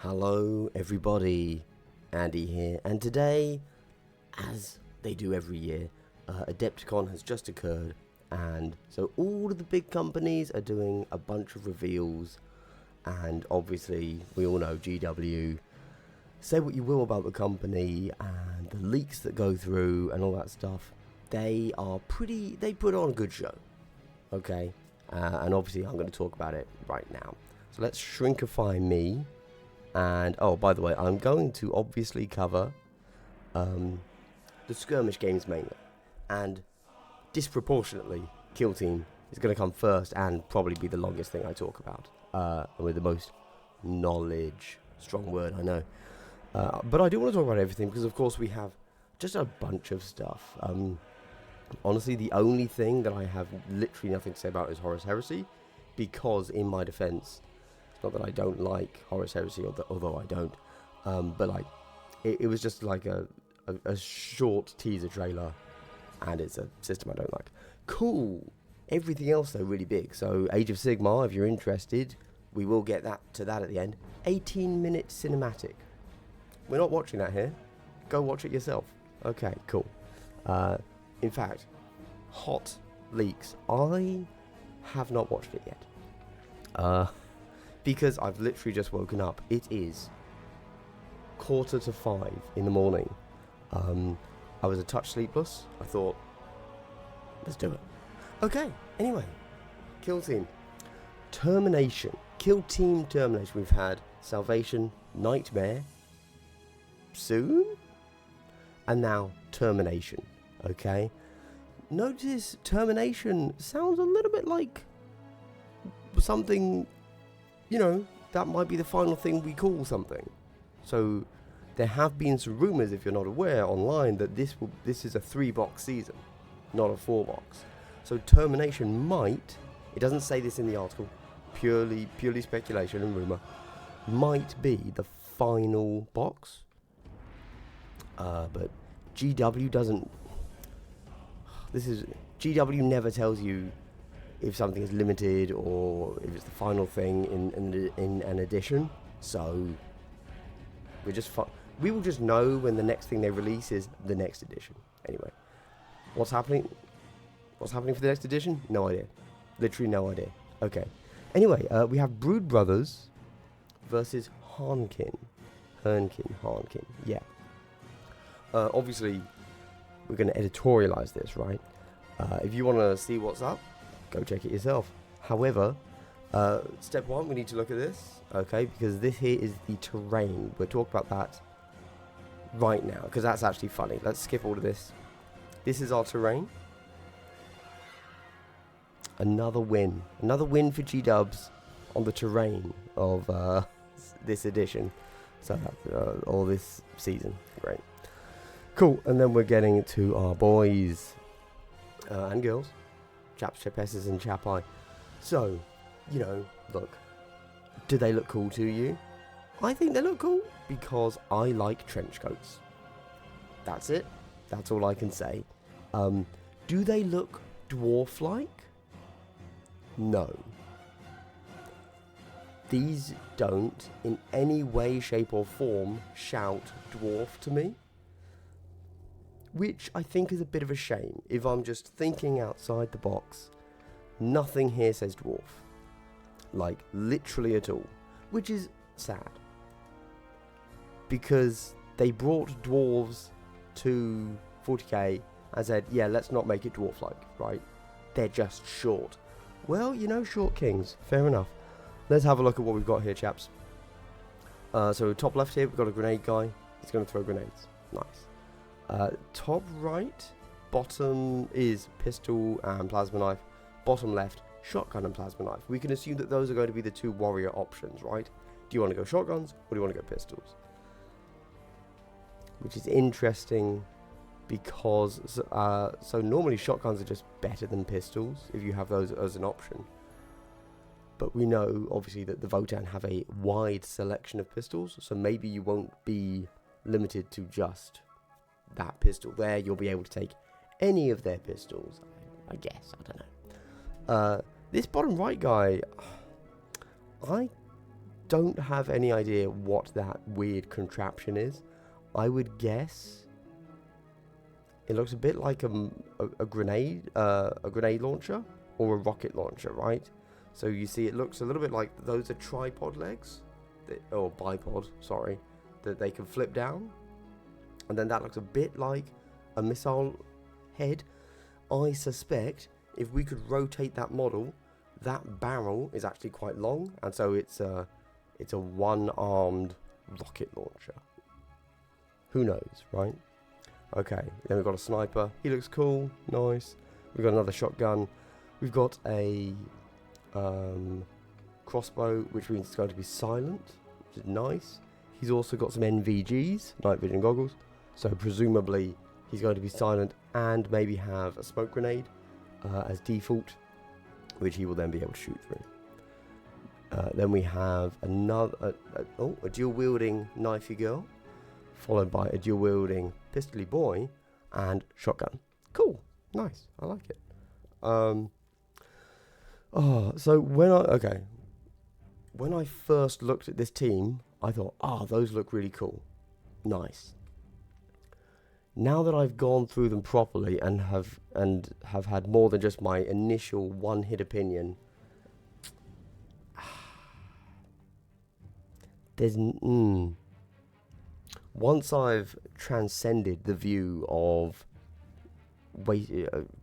Hello everybody, Andy here, and today, as they do every year, Adepticon has just occurred, and so all of the big companies are doing a bunch of reveals, and obviously we all know GW, say what you will about the company and the leaks that go through and all that stuff, they put on a good show, okay, and obviously I'm going to talk about it right now. So let's shrinkify me. And, oh, by the way, I'm going to obviously cover the skirmish games mainly. And disproportionately, Kill Team is going to come first and probably be the longest thing I talk about. With the most knowledge. Strong word, I know. But I do want to talk about everything because, of course, we have just a bunch of stuff. Honestly, the only thing that I have literally nothing to say about is Horus Heresy. Because, in my defense... Not that I don't like Horus Heresy, although I don't. But like, it was just like a short teaser trailer, and it's a system I don't like. Cool. Everything else though really big. So Age of Sigmar, if you're interested, we will get to that at the end. 18-minute cinematic. We're not watching that here. Go watch it yourself. Okay, cool. In fact, hot leaks. I have not watched it yet. Because I've literally just woken up. It is 4:45 in the morning. I was a touch sleepless. I thought, let's do it. Okay, anyway. Kill Team. Termination. Kill Team Termination. We've had Salvation, Nightmare, soon? And now Termination. Okay? Notice Termination sounds a little bit like something... You know, that might be the final thing we call something. So there have been some rumours, if you're not aware, online that this is a 3-box season, not a 4-box. So Termination might, it doesn't say this in the article, purely speculation and rumour, might be the final box. But GW doesn't. GW never tells you if something is limited or if it's the final thing in an edition. So we will just know when the next thing they release is the next edition. Anyway, what's happening for the next edition? No idea. Literally no idea. Okay. Anyway, we have Brood Brothers versus Harnkin. Yeah. Obviously, we're going to editorialize this, right? If you want to see what's up, go check it yourself. However, step one, we need to look at this, okay, because this here is the terrain. We'll talk about that right now, because that's actually funny. Let's skip all of this. This is our terrain. Another win for G-Dubs on the terrain of this edition. So, all this season. Great. Cool, and then we're getting to our boys and girls. Chaps, chapesses, and chapai. So, you know, look. Do they look cool to you? I think they look cool because I like trench coats. That's it. That's all I can say. Do they look dwarf-like? No. These don't, in any way, shape, or form, shout dwarf to me. Which I think is a bit of a shame. If I'm just thinking outside the box, nothing here says dwarf. Like, literally at all. Which is sad. Because they brought dwarves to 40k and said, yeah, let's not make it dwarf-like, right? They're just short. Well, you know, short kings. Fair enough. Let's have a look at what we've got here, chaps. So top left here, we've got a grenade guy. He's going to throw grenades. Nice. Top right, bottom is pistol and plasma knife. Bottom left, shotgun and plasma knife. We can assume that those are going to be the two warrior options, right? Do you want to go shotguns or do you want to go pistols? Which is interesting because so normally shotguns are just better than pistols if you have those as an option. But we know obviously that the Votan have a wide selection of pistols, so maybe you won't be limited to just that pistol there. You'll be able to take any of their pistols, I guess. I don't know. This bottom right guy, I don't have any idea what that weird contraption is. I would guess it looks a bit like a grenade launcher or a rocket launcher, right? So you see it looks a little bit like those are tripod legs, or bipod, sorry, that they can flip down. And then that looks a bit like a missile head. I suspect if we could rotate that model, that barrel is actually quite long, and so it's a one-armed rocket launcher. Who knows, right? Okay, then we've got a sniper. He looks cool, nice. We've got another shotgun. We've got a crossbow, which means it's going to be silent, which is nice. He's also got some NVGs, night vision goggles, so presumably he's going to be silent and maybe have a smoke grenade as default, which he will then be able to shoot through. Then we have another, a dual-wielding knifey girl, followed by a dual-wielding pistoly boy and shotgun. Cool, nice, I like it. So when I first looked at this team, I thought, those look really cool, nice. Now that I've gone through them properly and have had more than just my initial one-hit opinion, there's once I've transcended the view of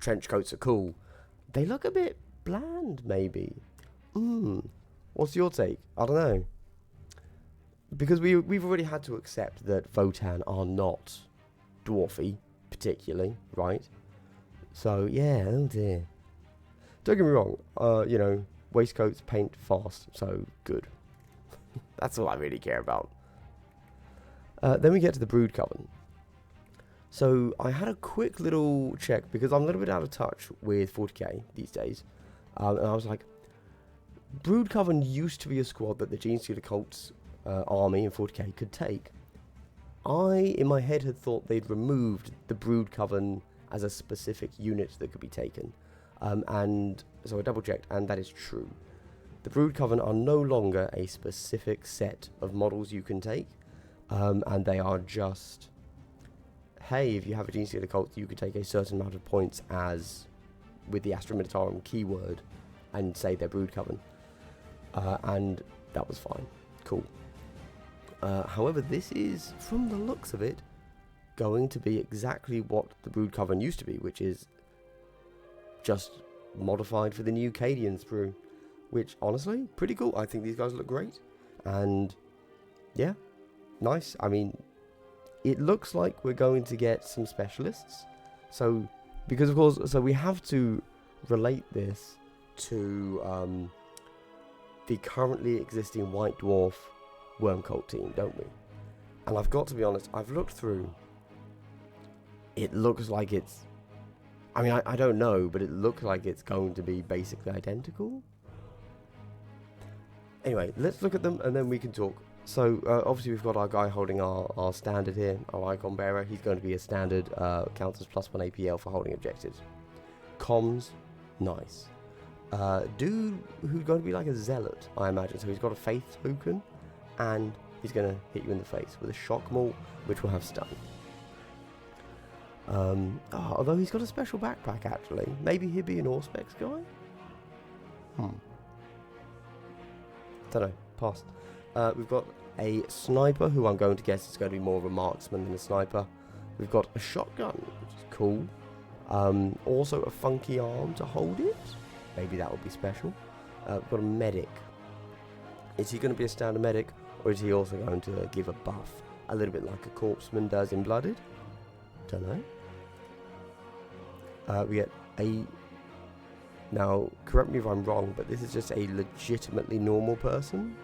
trench coats are cool, they look a bit bland, maybe. What's your take? I don't know. Because we've already had to accept that Votann are not dwarfy, particularly, right? So, yeah, oh dear. Don't get me wrong, waistcoats paint fast, so good. That's all I really care about. Then we get to the Brood Coven. So I had a quick little check because I'm a little bit out of touch with 40k these days. And I was like, Brood Coven used to be a squad that the Genestealer Cult's army in 40k could take. I, in my head, had thought they'd removed the Brood Coven as a specific unit that could be taken. And so I double checked, and that is true. The Brood Coven are no longer a specific set of models you can take. And they are just, hey, if you have a Genestealer Cult, you could take a certain amount of points as with the Astra Militarum keyword and say they're Brood Coven. And that was fine. Cool. However, this is, from the looks of it, going to be exactly what the Brood Coven used to be, which is just modified for the new Cadian sprue, which, honestly, pretty cool. I think these guys look great. And, yeah, nice. I mean, it looks like we're going to get some specialists. So, because, of course, so we have to relate this to the currently existing White Dwarf Worm Cult team, don't we? And I've got to be honest, I've looked through. It looks like it's, I mean, I don't know, but it looks like it's going to be basically identical. Anyway, let's look at them and then we can talk. So, obviously we've got our guy holding our standard here, our icon bearer. He's going to be a standard, counts as +1 APL for holding objectives. Comms, nice. Dude who's going to be like a zealot, I imagine. So he's got a faith token, and he's going to hit you in the face with a shock maul, which will have stun. Although he's got a special backpack, actually. Maybe he'd be an Auspex guy? Don't know. Pass. We've got a sniper, who I'm going to guess is going to be more of a marksman than a sniper. We've got a shotgun, which is cool. Also a funky arm to hold it. Maybe that would be special. We've got a medic. Is he going to be a standard medic, or is he also going to give a buff? A little bit like a corpseman does in Blooded? Don't know. We get a... Now, correct me if I'm wrong, but this is just a legitimately normal person.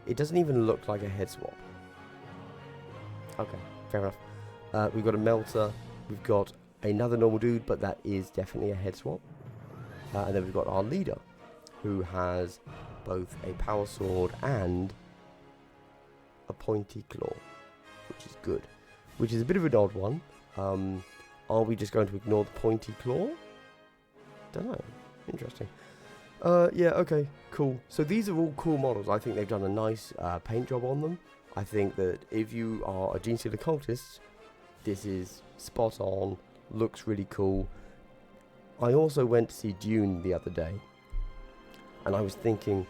It doesn't even look like a head swap. Okay, fair enough. We've got a melter. We've got another normal dude, but that is definitely a head swap. And then we've got our leader, who has both a power sword and a pointy claw, which is good. Which is a bit of an odd one. Are we just going to ignore the pointy claw? Don't know. Interesting. Yeah, okay, cool. So these are all cool models. I think they've done a nice paint job on them. I think that if you are a Gene Stealer cultist, this is spot on, looks really cool. I also went to see Dune the other day, and I was thinking,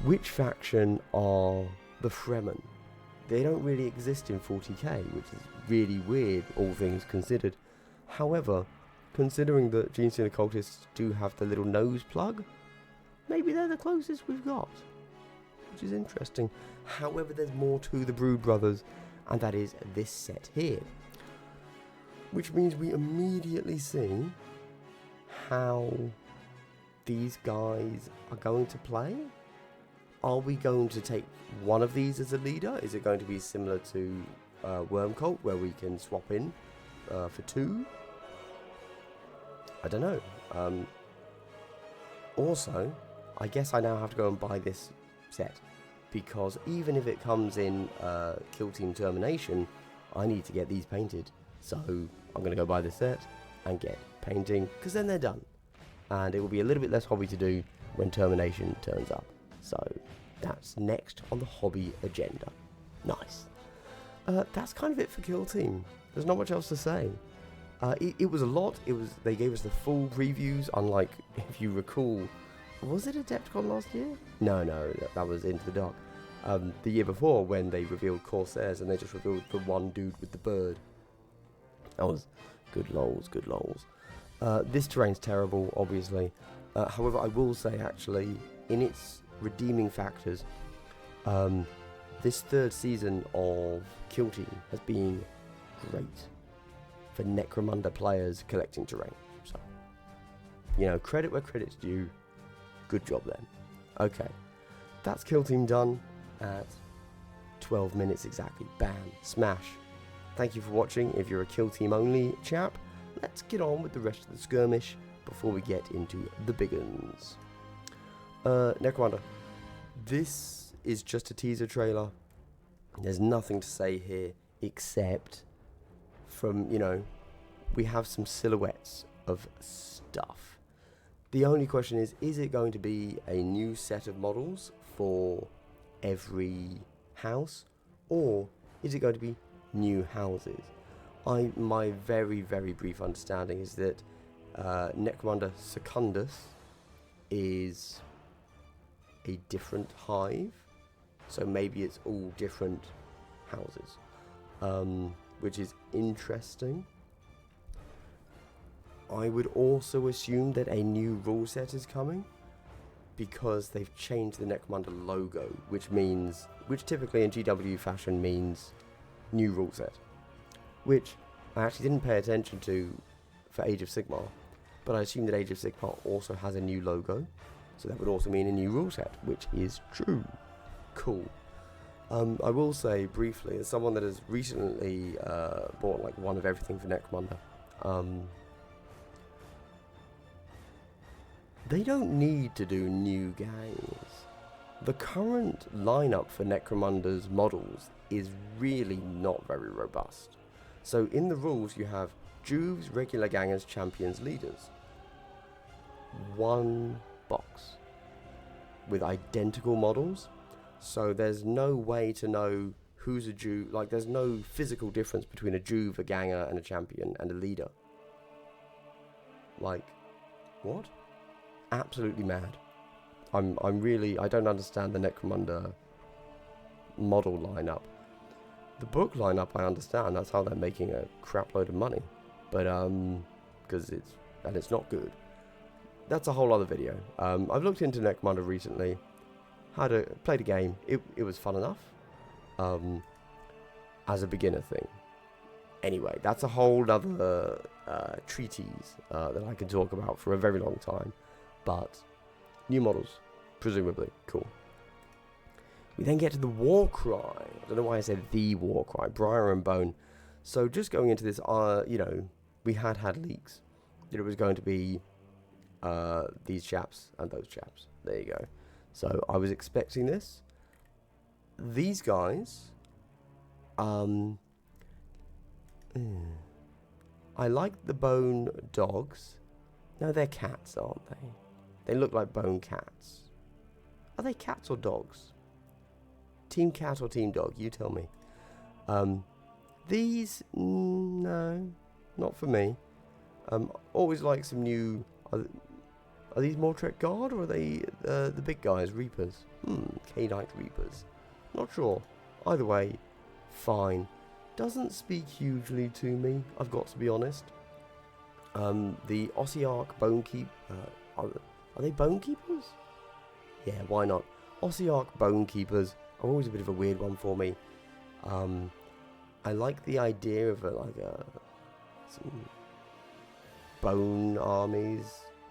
which faction are the Fremen? They don't really exist in 40k, which is really weird, all things considered. However, considering that Gene Stealer cultists do have the little nose plug, maybe they're the closest we've got, which is interesting. However, there's more to the Brood Brothers, and that is this set here, which means we immediately see how these guys are going to play. Are we going to take one of these as a leader? Is it going to be similar to Worm Cult, where we can swap in for two? I don't know. Also, I guess I now have to go and buy this set, because even if it comes in Kill Team Termination, I need to get these painted. So I'm going to go buy this set and get painting, because then they're done. And it will be a little bit less hobby to do when Termination turns up. So that's next on the hobby agenda. Nice. That's kind of it for Kill Team. There's not much else to say. It was a lot. They gave us the full previews, unlike, if you recall, was it Adepticon last year? No, that was Into the Dark. The year before, when they revealed Corsairs and they just revealed the one dude with the bird. That was good lols. This terrain's terrible, obviously. However, I will say, actually, in its redeeming factors, this third season of Kill Team has been great for Necromunda players collecting terrain. So, credit where credit's due. Good job then. Okay, that's Kill Team done at 12 minutes exactly. Bam, smash. Thank you for watching. If you're a Kill Team only chap, let's get on with the rest of the skirmish before we get into the big uns. Necromunda, this is just a teaser trailer. There's nothing to say here except from, we have some silhouettes of stuff. The only question is it going to be a new set of models for every house, or is it going to be new houses? My very, very brief understanding is that Necromunda Secundus is a different hive, so maybe it's all different houses, which is interesting. I would also assume that a new rule set is coming, because they've changed the Necromunda logo, which typically in GW fashion means new rule set, which I actually didn't pay attention to for Age of Sigmar, but I assume that Age of Sigmar also has a new logo, so that would also mean a new rule set, which is true. Cool. I will say briefly, as someone that has recently bought like one of everything for Necromunda, they don't need to do new gangs. The current lineup for Necromunda's models is really not very robust. So in the rules you have Juves, regular gangers, champions, leaders. One box with identical models. So there's no way to know who's a Juve. Like, there's no physical difference between a Juve, a ganger, and a champion, and a leader. Like, what? Absolutely mad. I don't understand the Necromunda model lineup. The book lineup I understand, that's how they're making a crap load of money. But because it's not good. That's a whole other video. I've looked into Necromunda recently. Played a game. It was fun enough. As a beginner thing. Anyway, that's a whole other treatise that I can talk about for a very long time. But new models, presumably. Cool. We then get to the war cry. I don't know why I said the war cry. Briar and Bone. So just going into this, we had leaks that it was going to be these chaps and those chaps. There you go. So I was expecting this. These guys, I like the Bone dogs. No, they're cats, aren't they? They look like bone cats. Are they cats or dogs? Team cat or team dog? You tell me. These, no, not for me. Always like some new. Are these Mortrek Guard or are they the big guys, Reapers? K-Knight Reapers. Not sure. Either way, fine. Doesn't speak hugely to me, I've got to be honest. The Ossiarch Bonekeep. Are they Bonekeepers? Yeah, why not? Ossiarch Bonekeepers are always a bit of a weird one for me. I like the idea of some bone armies,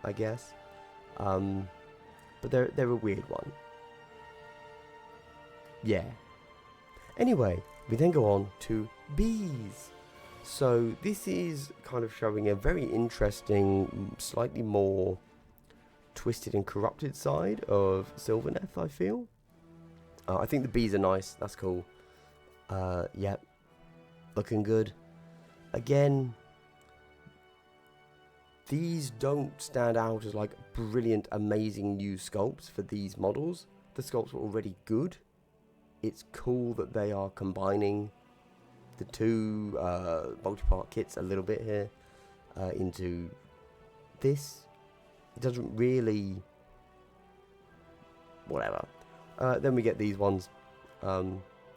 I guess. But they're a weird one. Yeah. Anyway, we then go on to bees. So this is kind of showing a very interesting, slightly more twisted and corrupted side of Sylvaneth, I feel. I think the bees are nice. That's cool. Yep. Looking good. Again, these don't stand out as like brilliant, amazing new sculpts for these models. The sculpts were already good. It's cool that they are combining the two multi-part kits a little bit here into this. It doesn't really... whatever. Then we get these ones.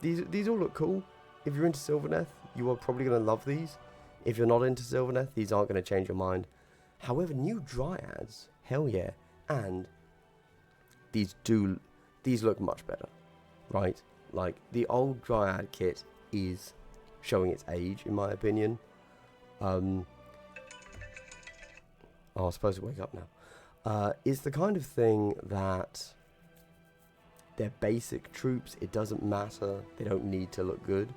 These all look cool. If you're into Sylvaneth, you are probably going to love these. If you're not into Sylvaneth, these aren't going to change your mind. However, new Dryads, hell yeah. And these look much better, right? Like, the old Dryad kit is showing its age, in my opinion. Oh, I'm supposed to wake up now. It's the kind of thing that they're basic troops. It doesn't matter. They don't need to look good.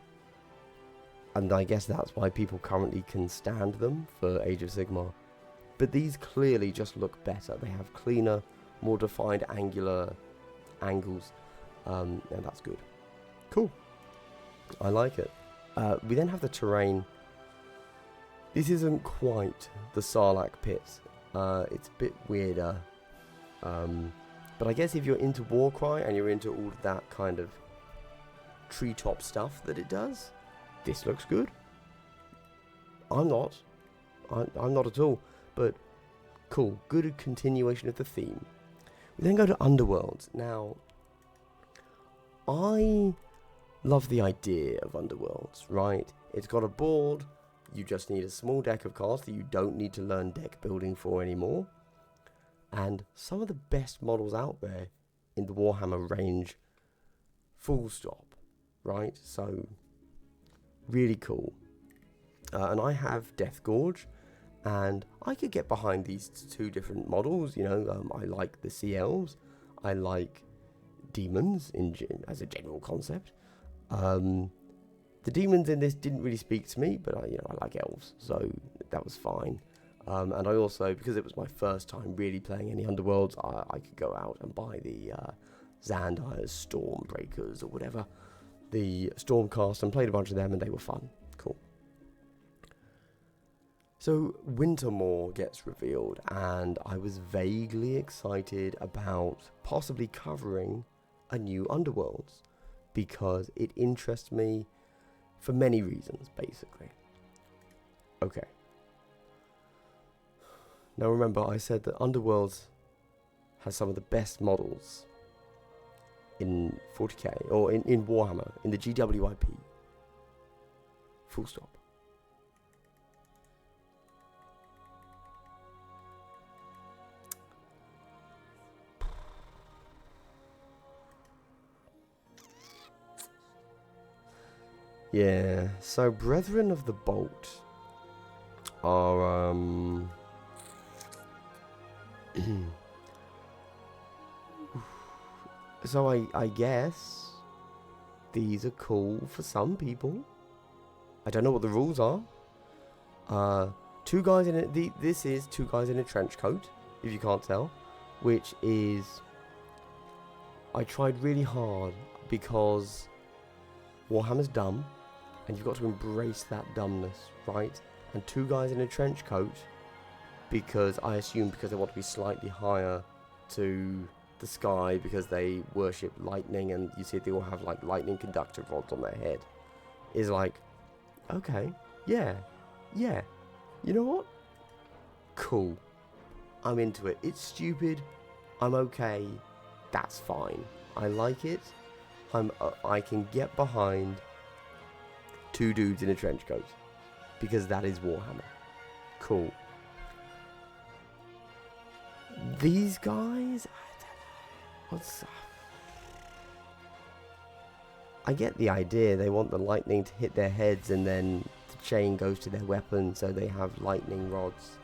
And I guess that's why people currently can stand them for Age of Sigmar. But these clearly just look better. They have cleaner, more defined angular angles. And that's good. Cool. I like it. We then have the terrain. This isn't quite the Sarlacc pit. It's a bit weirder. But I guess if you're into Warcry and you're into all of that kind of treetop stuff that it does, this looks good. I'm not at all. But cool. Good continuation of the theme. We then go to Underworlds. Now, I love the idea of Underworlds, right? It's got a board. You just need a small deck of cards that you don't need to learn deck building for anymore. And some of the best models out there in the Warhammer range, full stop, right? So, really cool. And I have Death Gorge, and I could get behind these two different models, you know. I like the Sea Elves. I like demons as a general concept. The demons in this didn't really speak to me, but I like elves, so that was fine. And I also, because it was my first time really playing any Underworlds, I could go out and buy the Zandire's Stormbreakers or whatever, the Stormcast, and played a bunch of them, and they were fun. Cool. So Wintermoor gets revealed, and I was vaguely excited about possibly covering a new Underworlds, because it interests me for many reasons, basically. Okay. Now remember, I said that Underworlds has some of the best models in 40k, or in Warhammer, in the GWIP. Full stop. Yeah, so Brethren of the Bolt are, so I guess these are cool for some people. I don't know what the rules are. Two guys in it. This is two guys in a trench coat, if you can't tell, which is, I tried really hard because Warhammer's dumb, and you've got to embrace that dumbness, right? And two guys in a trench coat, because I assume because they want to be slightly higher to the sky because they worship lightning, and you see they all have like lightning conductor rods on their head, is like, okay, yeah, you know what? Cool. I'm into it. It's stupid. I'm okay. That's fine. I like it. I can get behind two dudes in a trench coat because that is Warhammer. Cool. These guys, I get the idea. They want the lightning to hit their heads and then the chain goes to their weapon, so they have lightning rods.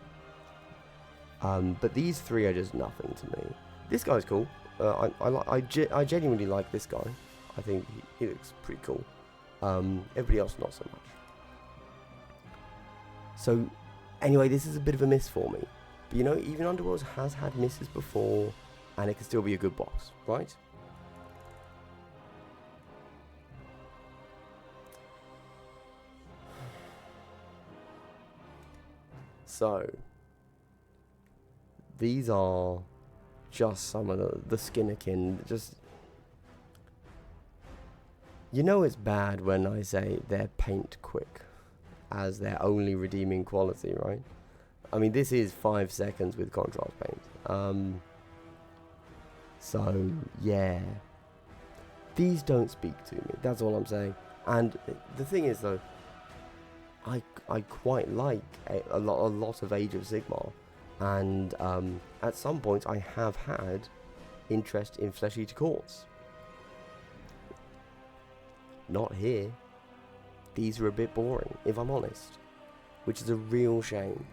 But these three are just nothing to me. This guy's cool. I genuinely like this guy. I think he looks pretty cool. Everybody else not so much. So anyway, this is a bit of a miss for me. But you know, even Underworlds has had misses before, and it can still be a good box, right? So these are just some of the Skinnerkin. Just, you know, it's bad when I say they're paint quick as their only redeeming quality, right? I mean, this is 5 seconds with contrast paint. So yeah, these don't speak to me. That's all I'm saying. And the thing is, though, I quite like a lot of Age of Sigmar, and at some points I have had interest in Flesh Eater Courts. Not here. These are a bit boring, if I'm honest, which is a real shame.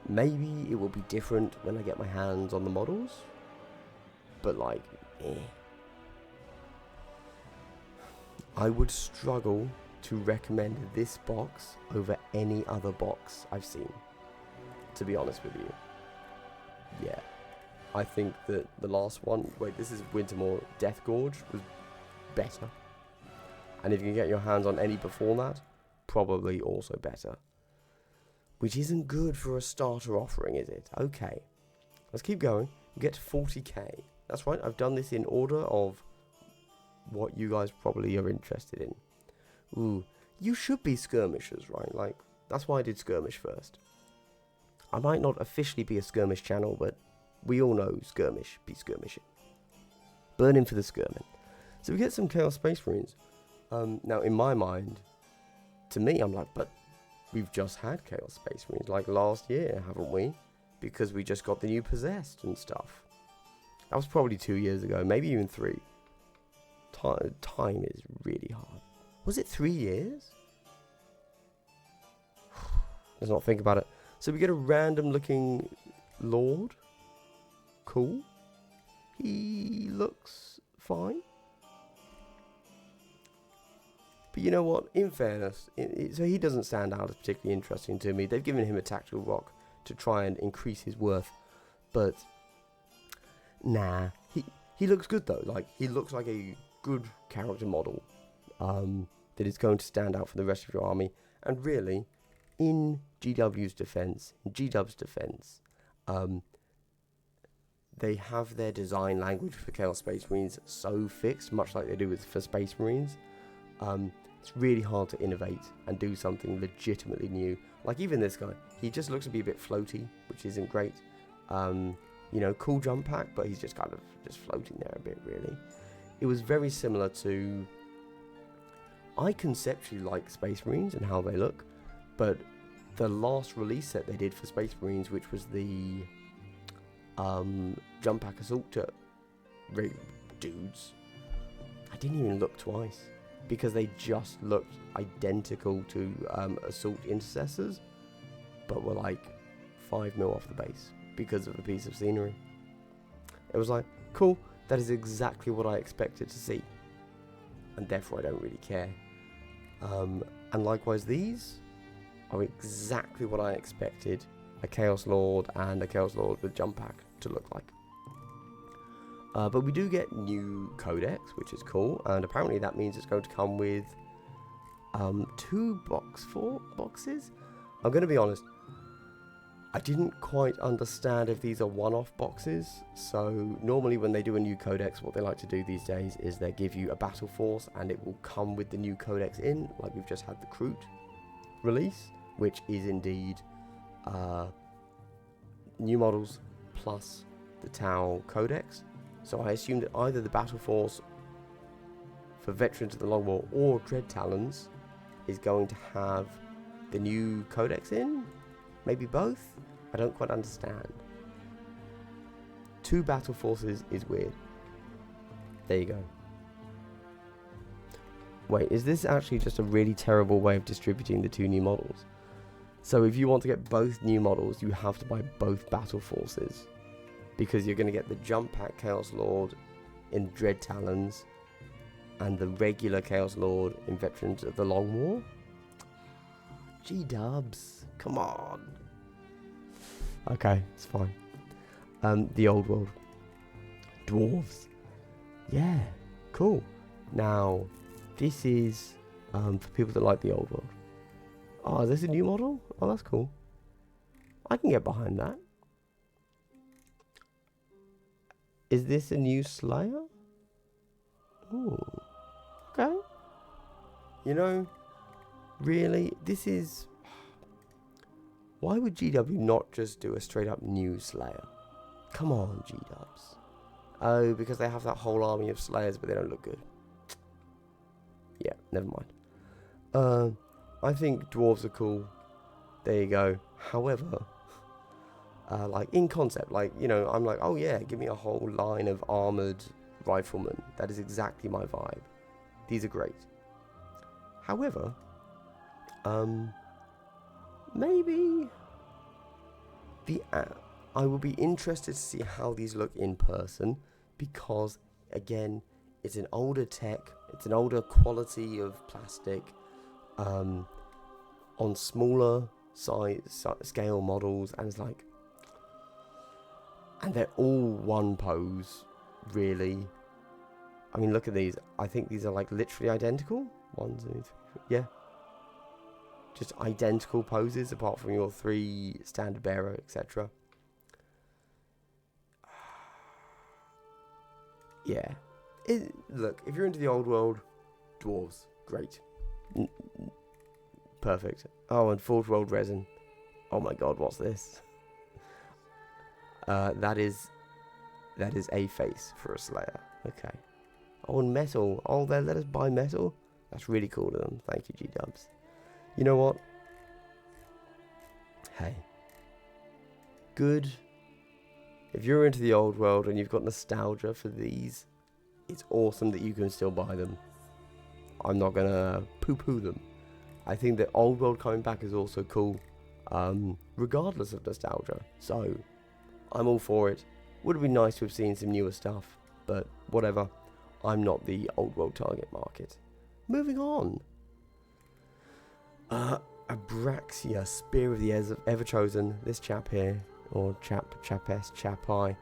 Maybe it will be different when I get my hands on the models, but like, I would struggle to recommend this box over any other box I've seen, to be honest with you. Yeah, I think that the last one, this is Wintermoor Death Gorge, was better. And if you can get your hands on any before that, probably also better. Which isn't good for a starter offering, is it? Okay, let's keep going. We get to 40k. That's right, I've done this in order of what you guys probably are interested in. Ooh, you should be skirmishers, right? Like, that's why I did skirmish first. I might not officially be a skirmish channel, but we all know skirmish be skirmishing. Burning for the skirmin. So we get some Chaos Space Marines. Now, in my mind, to me, I'm like, but we've just had Chaos Space Marines like last year, haven't we? Because we just got the new Possessed and stuff. That was probably 2 years ago, maybe even 3. Time is really hard. Was it 3 years? Let's not think about it. So we get a random looking Lord. Cool. He looks fine. But you know what? In fairness, so he doesn't stand out as particularly interesting to me. They've given him a tactical rock to try and increase his worth. But, nah. He looks good though. Like, he looks like a good character model that is going to stand out for the rest of your army. And really, in GW's defense, in GW's defense, they have their design language for Chaos Space Marines so fixed, much like they do for Space Marines. It's really hard to innovate and do something legitimately new. Like even this guy, he just looks to be a bit floaty, which isn't great. You know, cool jump pack, but he's just kind of just floating there a bit, really. It was very similar to... I conceptually like Space Marines and how they look, but the last release set they did for Space Marines, which was the jump pack assault dudes, I didn't even look twice, because they just looked identical to assault intercessors, but were like 5 mil off the base because of a piece of scenery. It was like, cool, that is exactly what I expected to see, and therefore I don't really care. And likewise, these are exactly what I expected a Chaos Lord and a Chaos Lord with jump pack to look like. But we do get new codex, which is cool, and apparently that means it's going to come with 2 boxes. I'm going to be honest, I didn't quite understand if these are one-off boxes. So normally when they do a new codex, what they like to do these days is they give you a battle force and it will come with the new codex in, like we've just had the Kroot release, which is indeed new models plus the Tau codex. So I assumed that either the battle force for Veterans of the Long War or Dread Talons is going to have the new codex in. Maybe both? I don't quite understand. 2 battle forces is weird. There you go. Wait, is this actually just a really terrible way of distributing the 2 new models? So if you want to get both new models, you have to buy both battle forces. Because you're going to get the Jump Pack Chaos Lord in Dread Talons and the regular Chaos Lord in Veterans of the Long War. G-dubs, come on. Okay, it's fine. The Old World. Dwarves. Yeah, cool. Now, this is for people that like the Old World. Oh, is this a new model? Oh, that's cool. I can get behind that. Is this a new Slayer? Ooh. Okay. You know, really, this is... Why would GW not just do a straight up new Slayer? Come on, G-dubs. Oh, because they have that whole army of Slayers, but they don't look good. Yeah, never mind. I think dwarves are cool. There you go. However, like in concept, like, you know, I'm like, oh yeah, give me a whole line of armored riflemen. That is exactly my vibe. These are great. However, maybe I will be interested to see how these look in person, because again, it's an older tech, it's an older quality of plastic, on smaller size scale models, and it's like, and they're all one pose, really. I mean, look at these. I think these are like literally identical. 1, 2, 3, 4. Yeah. Just identical poses apart from your 3 standard bearer, etc. Yeah. Look, if you're into the old world, dwarves, great. Perfect. Oh, and Forge World resin. Oh my god, what's this? That is a face for a Slayer. Okay. Oh, and metal. Oh, they let us buy metal? That's really cool of them. Thank you, G-dubs. You know what? Hey. Good. If you're into the old world and you've got nostalgia for these, it's awesome that you can still buy them. I'm not going to poo-poo them. I think that old world coming back is also cool, regardless of nostalgia. So, I'm all for it. Would have been nice to have seen some newer stuff, but whatever. I'm not the old world target market. Moving on. Abraxia, Spear of the Ever-Chosen. This chap here, or chapess, chapai.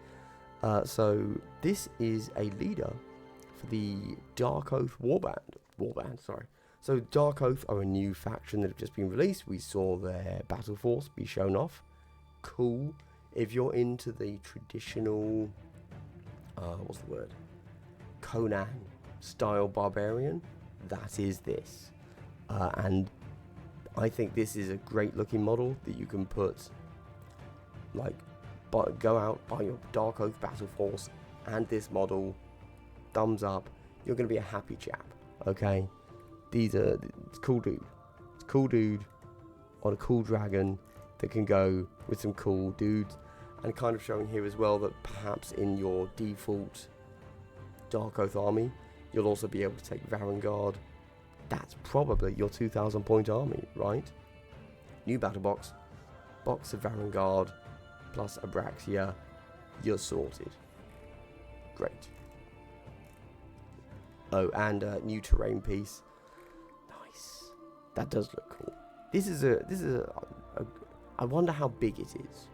So this is a leader for the Dark Oath Warband, sorry. So Dark Oath are a new faction that have just been released. We saw their battle force be shown off. Cool. If you're into the traditional, what's the word? Conan style barbarian, that is this. And I think this is a great looking model that you can put, like, go out, buy your Dark Oath battle force and this model, thumbs up, you're going to be a happy chap, okay? It's cool dude. It's cool dude on a cool dragon that can go with some cool dudes, and kind of showing here as well that perhaps in your default Dark Oath army, you'll also be able to take Varangard. That's probably your 2,000 point army, right? New battle box of Varangard, plus Abraxia, you're sorted. Great. Oh, and a new terrain piece. Nice. That does look cool. This is a I wonder how big it is.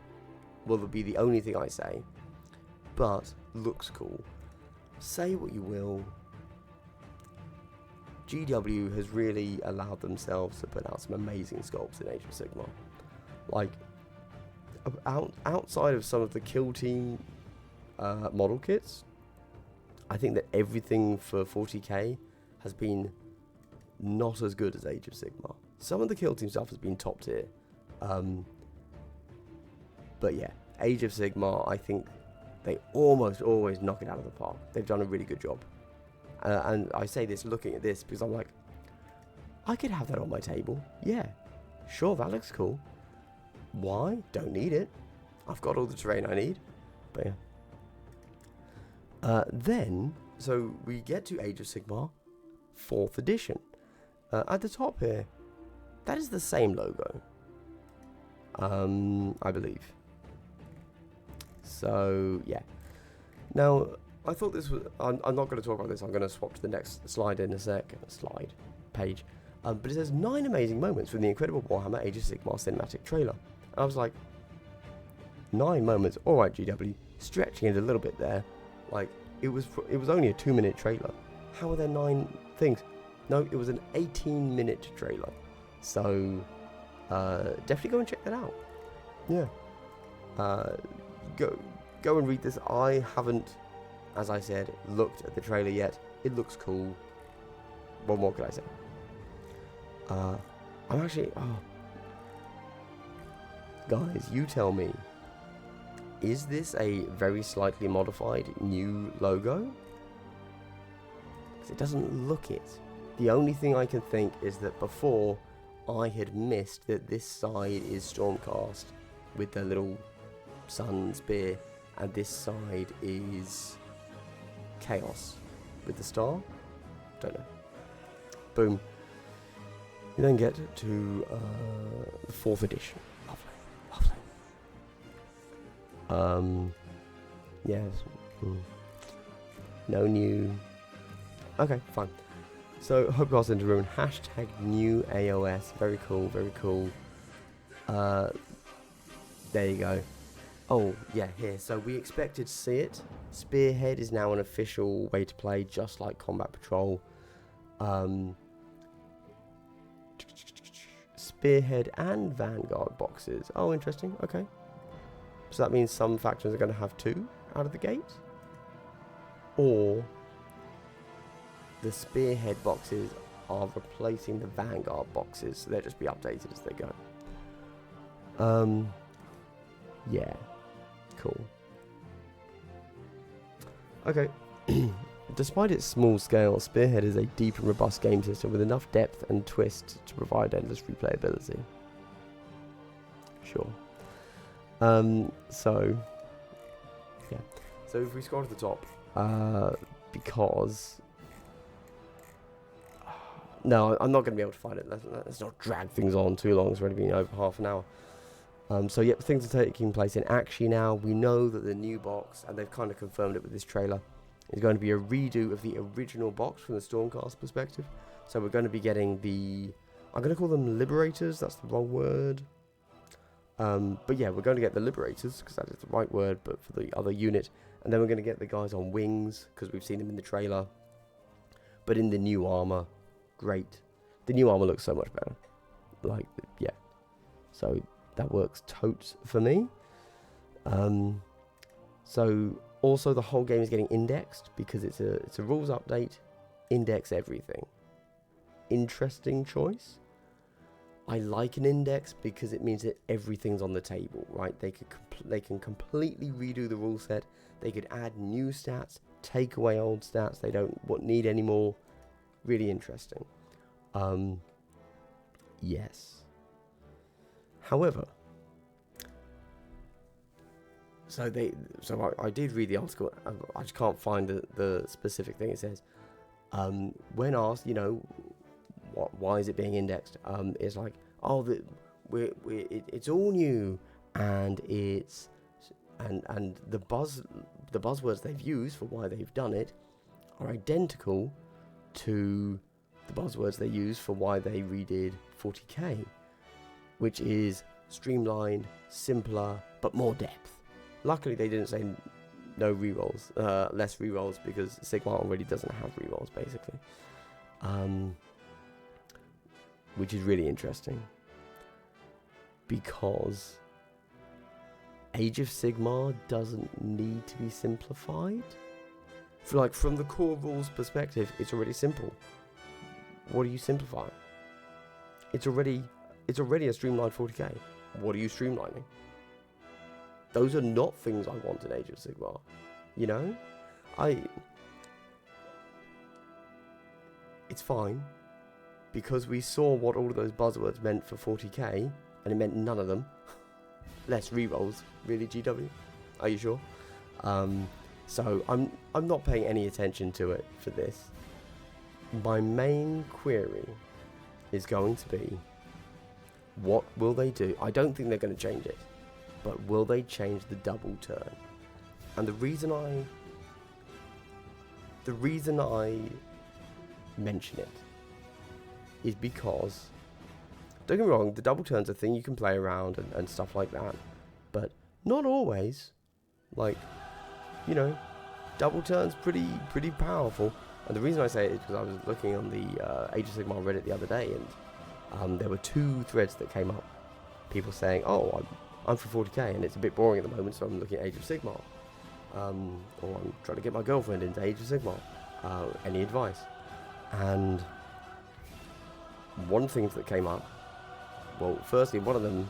Will be the only thing I say. But looks cool. Say what you will. GW has really allowed themselves to put out some amazing sculpts in Age of Sigmar. Like, outside of some of the kill team model kits, I think that everything for 40k has been not as good as Age of Sigmar. Some of the kill team stuff has been top tier. But yeah, Age of Sigmar, I think they almost always knock it out of the park. They've done a really good job. And I say this looking at this because I'm like, I could have that on my table. Yeah, sure, that looks cool. Why? Don't need it. I've got all the terrain I need. But yeah. Then, so we get to Age of Sigmar, 4th edition. At the top here, that is the same logo. I believe. So, yeah. Now, I thought this was... I'm not going to talk about this. I'm going to swap to the next slide in a sec. Page. But it says 9 amazing moments from the incredible Warhammer Age of Sigmar cinematic trailer. And I was like, 9 moments? Alright, GW. Stretching it a little bit there. Like, it was only a 2-minute trailer. How are there 9 things? No, it was an 18-minute trailer. So, definitely go and check that out. Yeah. Go and read this. I haven't, as I said, looked at the trailer yet. It looks cool. What more could I say? I'm actually... Oh. Guys, you tell me. Is this a very slightly modified new logo? Because it doesn't look it. The only thing I can think is that before I had missed that this side is Stormcast with the little sun spear, and this side is Chaos with the star. Don't know. Boom. You then get to the 4th edition. Lovely. Yes. No new. Okay, fine. So, Hopecast into Ruin, hashtag new AOS. Very cool, very cool. There you go. Oh, yeah, here. So, we expected to see it. Spearhead is now an official way to play, just like Combat Patrol. Spearhead and Vanguard boxes. Oh, interesting. Okay. So that means some factions are going to have 2 out of the gate? Or the Spearhead boxes are replacing the Vanguard boxes, so they'll just be updated as they go. Yeah. Cool. Okay. Despite its small scale, Spearhead is a deep and robust game system with enough depth and twist to provide endless replayability. Sure. So, yeah. So if we scroll to the top, because... No, I'm not going to be able to find it. Let's not drag things on too long. It's already been over half an hour. So, yep, things are taking place in Actually now. We know that the new box, and they've kind of confirmed it with this trailer, is going to be a redo of the original box from the Stormcast perspective. So we're going to be getting the... I'm going to call them Liberators. That's the wrong word. But yeah, we're going to get the Liberators, because that is the right word, but for the other unit. And then we're going to get the guys on wings, because we've seen them in the trailer. But in the new armor, great. The new armor looks so much better. Like, yeah. So that works totes for me. So also the whole game is getting indexed, because it's a rules update. Index everything. Interesting choice. I like an index because it means that everything's on the table, right? They can completely redo the rule set. They could add new stats, take away old stats they don't need anymore. Really interesting. Yes. However, so I did read the article. I just can't find the specific thing it says. When asked, why is it being indexed? It's like, oh, it's all new, and it's and the buzzwords they've used for why they've done it are identical to the buzzwords they used for why they redid 40k, which is streamlined, simpler, but more depth. Luckily, they didn't say no rerolls, less rerolls, because Sigmar already doesn't have rerolls, basically. Which is really interesting, because Age of Sigmar doesn't need to be simplified. From the core rules perspective, it's already simple. What do you simplify? It's already a streamlined 40k. What are you streamlining? Those are not things I want in Age of Sigmar. You know? It's fine. Because we saw what all of those buzzwords meant for 40k, and it meant none of them. Less rerolls, really, GW? Are you sure? So I'm not paying any attention to it for this. My main query is going to be, what will they do? I don't think they're going to change it, but will they change the double turn? And the reason I mention it is because, don't get me wrong, the double turn's a thing you can play around and stuff like that, but not always. Like, you know, double turn's pretty powerful. And the reason I say it is because I was looking on the Age of Sigmar Reddit the other day, and there were 2 threads that came up. People saying, oh, I'm for 40k and it's a bit boring at the moment, so I'm looking at Age of Sigmar. Or I'm trying to get my girlfriend into Age of Sigmar. Any advice? And one thing that came up, well, firstly, one of them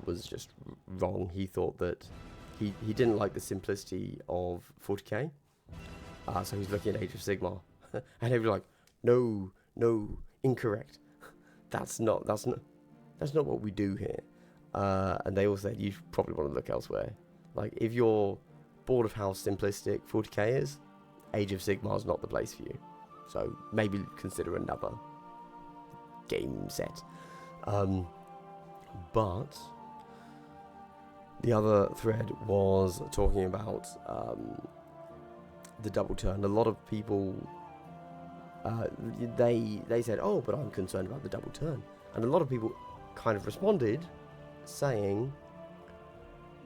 was just wrong. He thought that he didn't like the simplicity of 40k. So he's looking at Age of Sigmar, and he'd be like, "No, incorrect. That's not what we do here." And they all said you probably want to look elsewhere. Like, if you're bored of how simplistic 40k is, Age of Sigmar is not the place for you. So maybe consider another game set. But the other thread was talking about the double turn. A lot of people they said, oh, but I'm concerned about the double turn, and a lot of people kind of responded saying,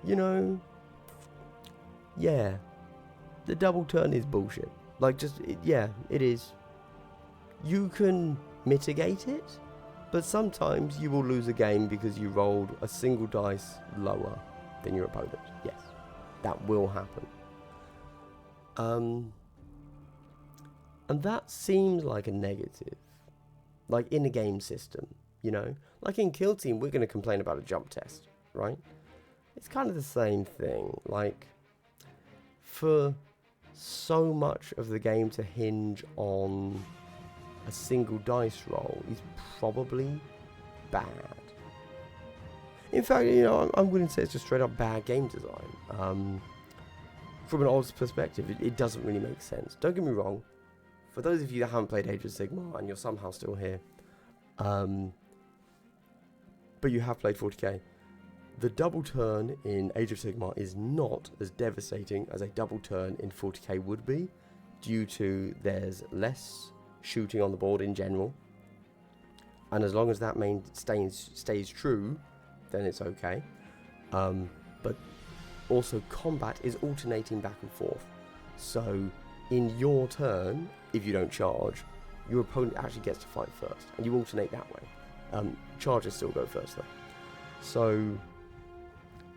you know, yeah, the double turn is bullshit. Like, it is. You can mitigate it, but sometimes you will lose a game because you rolled a single dice lower than your opponent. Yes, that will happen. And that seems like a negative, like in a game system, you know, like in Kill Team, we're going to complain about a jump test, right? It's kind of the same thing. Like, for so much of the game to hinge on a single dice roll is probably bad. In fact, you know, I'm willing to say it's just straight up bad game design. From an odds perspective, it doesn't really make sense. Don't get me wrong. For those of you that haven't played Age of Sigmar and you're somehow still here, but you have played 40k, the double turn in Age of Sigmar is not as devastating as a double turn in 40k would be, due to there's less shooting on the board in general, and as long as that stays true, then it's okay. But also combat is alternating back and forth, so in your turn, if you don't charge, your opponent actually gets to fight first, and you alternate that way. Charges still go first though, so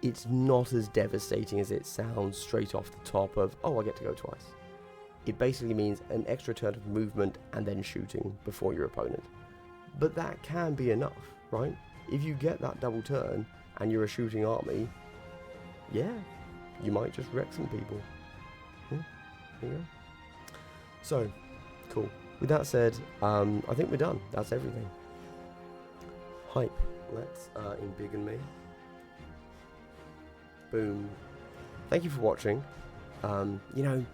it's not as devastating as it sounds straight off the top of, oh, I get to go twice. It basically means an extra turn of movement and then shooting before your opponent. But that can be enough, right? If you get that double turn and you're a shooting army, yeah, you might just wreck some people. Yeah, there you go. So, cool. With that said, I think we're done. That's everything. Hype. Let's embiggen me. Boom. Thank you for watching. You know,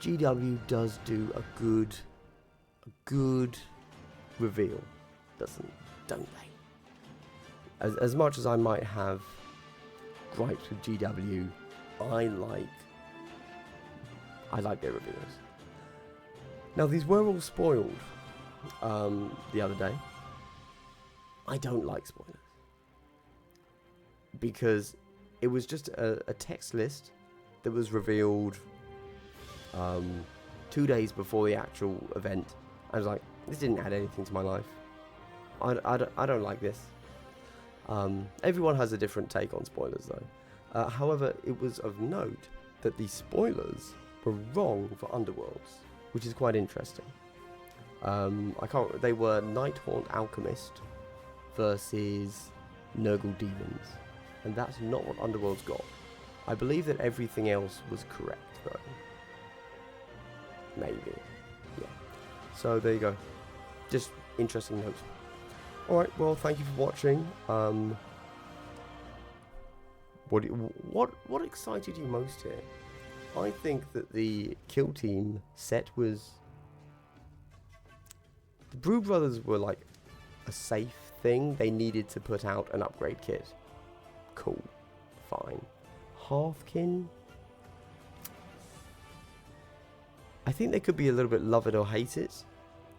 GW does do a good reveal, don't they? As much as I might have gripes with GW, I like their reveals. Now, these were all spoiled the other day. I don't like spoilers, because it was just a text list that was revealed 2 days before the actual event. I was like, this didn't add anything to my life. I don't like this. Everyone has a different take on spoilers, though. However, it was of note that the spoilers were wrong for Underworlds, which is quite interesting. They were Nighthaunt Alchemist versus Nurgle Demons, and that's not what Underworlds got. I believe that everything else was correct, though. Maybe. Yeah. So there you go. Just interesting notes. Alright, well, thank you for watching. What excited you most here? I think that the Kill Team set was... The Brood Brothers were like a safe thing. They needed to put out an upgrade kit. Cool. Fine. Hearthkin? I think they could be a little bit love it or hate it.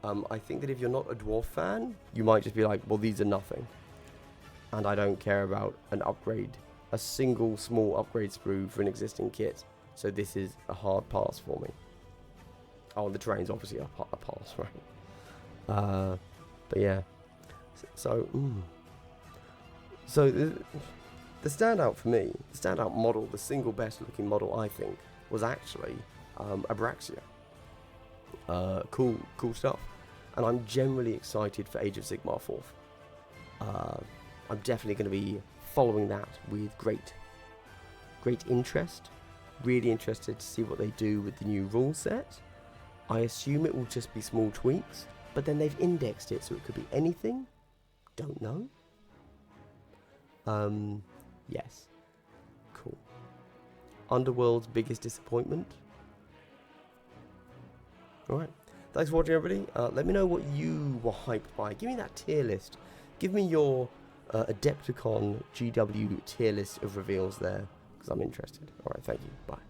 I think that if you're not a Dwarf fan, you might just be like, well, these are nothing. And I don't care about an upgrade, a single small upgrade sprue for an existing kit. So this is a hard pass for me. Oh, the terrain's obviously a pass, right? But yeah. So the standout for me, the standout model, the single best looking model, I think, was actually Abraxia. Cool stuff. And I'm generally excited for Age of Sigmar 4th. I'm definitely going to be following that with great interest. Really interested to see what they do with the new rule set. I assume it will just be small tweaks, but then they've indexed it, so it could be anything. Don't know. Yes. Cool. Underworld's biggest disappointment. Alright. Thanks for watching, everybody. Let me know what you were hyped by. Give me that tier list. Give me your Adepticon GW tier list of reveals there, because I'm interested. Alright, thank you. Bye.